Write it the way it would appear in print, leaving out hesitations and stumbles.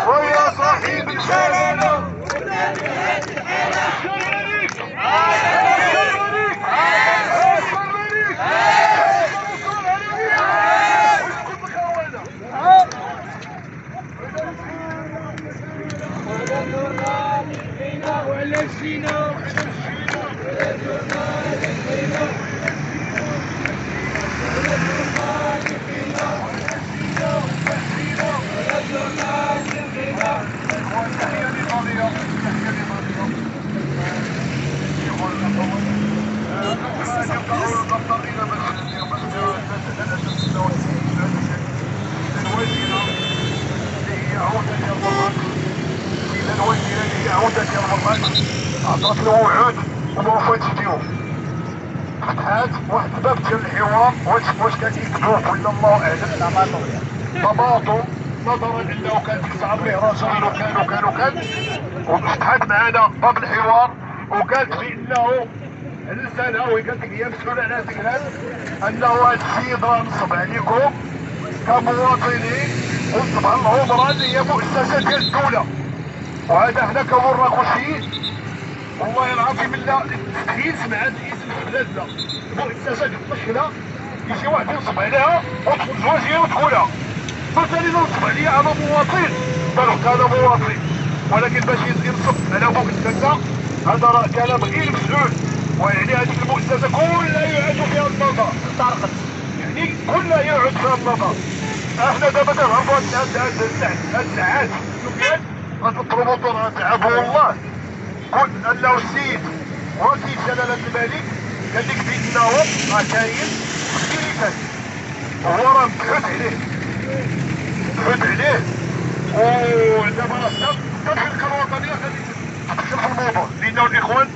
ويا صاحب الجلالة ولا جينا عطات له وعود وما وفاتش بيهم. فتحات واحد الباب ديال الحوار واش كان يكذبوا ولا الله اعلم. تباطؤ نظرا انه كان كيصعب ليه رجاء وكان وفتحت معنا باب الحوار وقالت بانه لسانها وهي قالت لك هي مسؤوله على هذيك انه هذا السيد راه نصب عليكم كمواطنين ونصب على العمره اللي هي مؤسسه ديال الدوله، وهذا حنا كمراكشيين والله العظيم الا مستحيل سمع هذا الاسم في بلادنا. مؤسسه كتمشينا يجي واحد ينصب عليها وتدخل زواجيه وتدخلها، مثلا ينصب عليا انا مواطن بالك انا مواطن، ولكن باش ينصب على مؤسسه هذا راه كلام غير مسؤول. ويعني هذيك المؤسسه كلها يعاد فيها النظر، طرقت يعني كلها يعاد فيها النظر. احنا دابا تنهربوا هاد الساعات سفيان هاد البروموتور تعبوا والله. قلت انه السيد وكيل جلاله الملك قال لك بانه راه كاين مشكل ثاني وهو راه مبحوث عليه ودابا راه الحركه الوطنيه غادي تشرح الموضوع لانه الاخوان